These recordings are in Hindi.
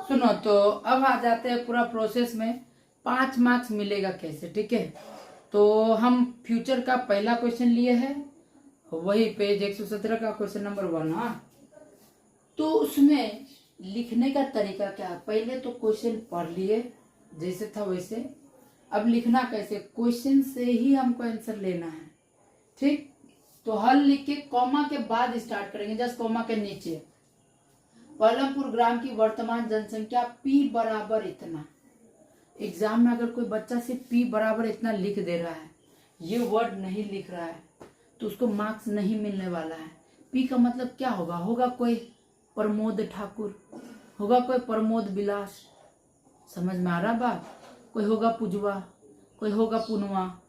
सुनो तो अब आ जाते हैं पूरा प्रोसेस में 5 मार्क्स मिलेगा कैसे। ठीक है, तो हम फ्यूचर का पहला क्वेश्चन लिए हैं, वही पेज 117 का क्वेश्चन नंबर 1। हाँ, तो उसमें लिखने का तरीका क्या है, पहले तो क्वेश्चन पढ़ लिए जैसे था वैसे। अब लिखना कैसे, क्वेश्चन से ही हमको आंसर लेना है। ठीक, तो हल लिख के कॉमा के बाद स्टार्ट करेंगे, जस्ट कॉमा के नीचे पलमपुर ग्राम की वर्तमान जनसंख्या P बराबर इतना। एग्जाम में अगर कोई बच्चा सिर्फ P बराबर इतना लिख दे रहा है, ये वर्ड नहीं लिख रहा है, तो उसको मार्क्स नहीं मिलने वाला है। P का मतलब क्या होगा, होगा कोई प्रमोद ठाकुर, होगा कोई प्रमोद विलास, समझ में आ रहा बात, कोई होगा पुजवा, कोई होगा पुनवा,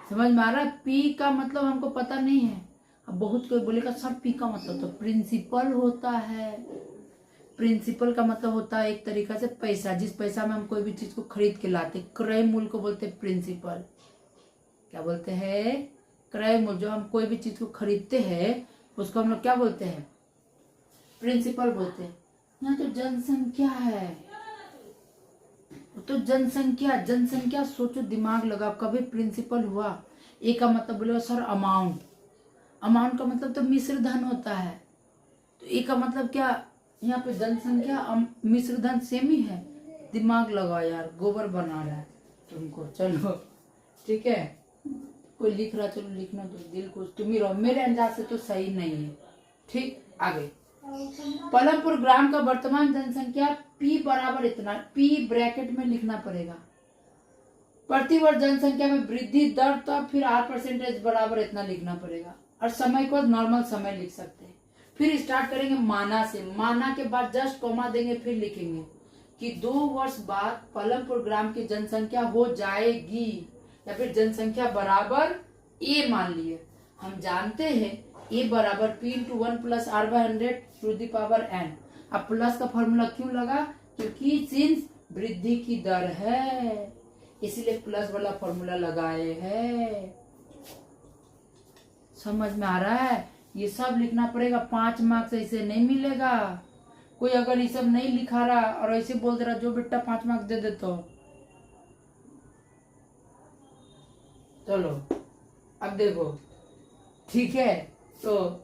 समझ में आ रहा है। P का मतलब हमको पता नहीं है। अब बहुत कोई बोलेगा सर P का मतलब तो प्रिंसिपल होता है। प्रिंसिपल का मतलब होता है एक तरीका से पैसा, जिस पैसा में हम कोई भी चीज को खरीद के लाते, क्रय मूल्य को बोलते हैं प्रिंसिपल। क्या बोलते हैं, क्रय मूल्य। जो हम कोई भी चीज को खरीदते हैं उसको हम लोग क्या बोलते हैं, प्रिंसिपल बोलते हैं। यहाँ तो जनसंख्या है, तो जनसंख्या, जनसंख्या सोचो, दिमाग लगा, कभी प्रिंसिपल हुआ। ए का मतलब बोलेगा सर अमाउंट, अमाउंट का मतलब तो मिश्र धन होता है, तो ए का मतलब क्या, यहाँ पे जनसंख्या मिश्र धन सेम ही है। दिमाग लगाओ यार, गोबर बना रहा है तुमको। चलो ठीक है, कोई लिख रहा, चलो लिखना तो दिल को तुम ही रहो, मेरे अंदाज से तो सही नहीं है। ठीक, आगे पलमपुर ग्राम का वर्तमान जनसंख्या P बराबर इतना, P ब्रैकेट में लिखना पड़ेगा। प्रतिवर्ष जनसंख्या में वृद्धि दर, तब फिर R% बराबर इतना लिखना पड़ेगा, और समय को नॉर्मल समय लिख सकते हैं। फिर स्टार्ट करेंगे माना से, माना के बाद जस्ट कॉमा देंगे, फिर लिखेंगे कि 2 वर्ष बाद पलमपुर ग्राम की जनसंख्या हो जाएगी, या फिर जनसंख्या बराबर A मान लिए। हम जानते हैं A बराबर P × 1 + R/100⁴ अब प्लस का फॉर्मूला क्यों लगा, क्योंकि सिंस वृद्धि की दर है, इसीलिए प्लस वाला फॉर्मूला लगाए हैं। समझ में आ रहा है, ये सब लिखना पड़ेगा। 5 मार्क्स ऐसे नहीं मिलेगा। कोई अगर ये सब नहीं लिखा रहा और ऐसे बोल दे रहा जो बेटा 5 मार्क्स दे दे, तो चलो अब देखो। ठीक है, तो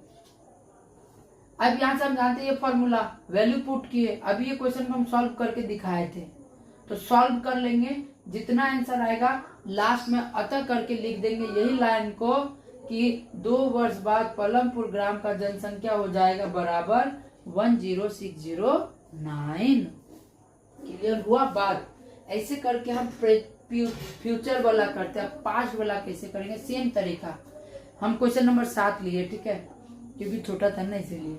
अब यहां से हम जानते हैं ये फॉर्मूला वैल्यू पुट किए। अभी ये क्वेश्चन को हम सॉल्व करके दिखाए थे, तो सॉल्व कर लेंगे, जितना आंसर आएगा लास्ट में अतः करके लिख देंगे यही लाइन को, कि 2 वर्ष बाद पलमपुर ग्राम का जनसंख्या हो जाएगा बराबर 10609। क्लियर हुआ बात। ऐसे करके हम फ्यूचर वाला करते हैं। 5 वाला कैसे करेंगे, सेम तरीका। हम क्वेश्चन नंबर 7 लिए, ठीक है, क्योंकि छोटा था ना इसीलिए।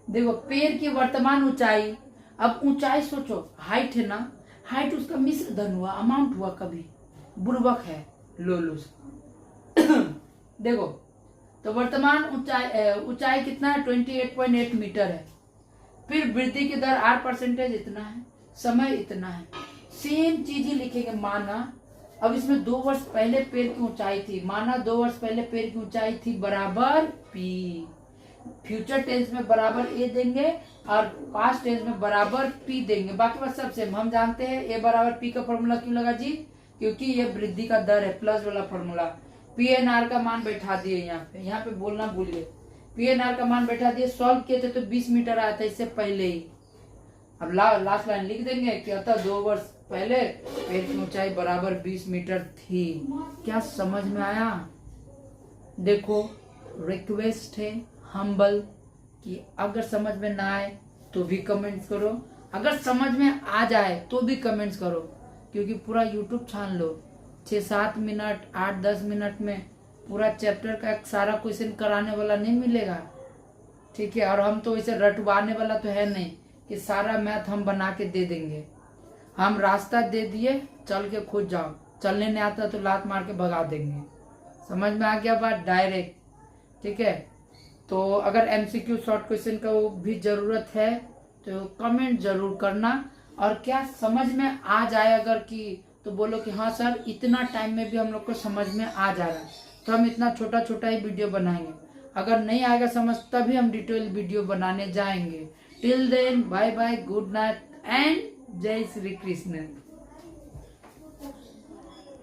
देखो पेड़ की वर्तमान ऊंचाई, अब ऊंचाई सोचो, हाइट है ना, हाइट उसका मिश्र धन हुआ, अमाउंट हुआ, कभी बुर्बक है लोलूस। देखो तो वर्तमान ऊंचाई कितना है, 28.8 मीटर है। फिर वृद्धि की दर R% इतना है, समय इतना है। सेम चीज ही लिखेंगे। माना अब इसमें 2 वर्ष पहले पेड़ की ऊंचाई थी, माना 2 वर्ष पहले पेड़ की ऊंचाई थी बराबर P। फ्यूचर टेंस में बराबर A देंगे और पास्ट टेंस में बराबर P देंगे। बाकी बात सब सेम। हम जानते हैं A बराबर P का फॉर्मूला क्यों लगा जी, क्योंकि ये वृद्धि का दर है, प्लस वाला फॉर्मूला। PNR का मान बैठा दिए यहाँ पे बोलना भूल गए। PNR का मान बैठा दिए, सॉल्व किए थे तो 20 मीटर आया था इससे पहले ही। अब लास्ट लाइन लिख देंगे कि अतः 2 वर्ष पहले पेड़ की ऊंचाई बराबर 20 मीटर थी। क्या समझ में आया। देखो रिक्वेस्ट है हम्बल कि अगर समझ में ना आए तो भी कमेंट्स करो, अगर समझ में आ जाए तो भी कमेंट्स करो, क्योंकि पूरा यूट्यूब छान लो। 6-7 मिनट 8-10 मिनट में पूरा चैप्टर का सारा क्वेश्चन कराने वाला नहीं मिलेगा। ठीक है, और हम तो इसे रटवाने वाला तो है नहीं कि सारा मैथ हम बना के दे देंगे। हम रास्ता दे दिए, चल के खुद जाओ, चलने नहीं आता तो लात मार के भगा देंगे। समझ में आ गया बात, डायरेक्ट। ठीक है, तो अगर MCQ शॉर्ट क्वेश्चन का वो भी जरूरत है तो कमेंट जरूर करना। और क्या समझ में आ जाए अगर कि, तो बोलो कि हाँ सर इतना टाइम में भी हम लोग को समझ में आ जा रहा है, तो हम इतना छोटा छोटा ही वीडियो बनाएंगे। अगर नहीं आएगा समझ तभी हम डिटेल वीडियो बनाने जाएंगे। Till then bye bye, good night and जय श्री कृष्ण।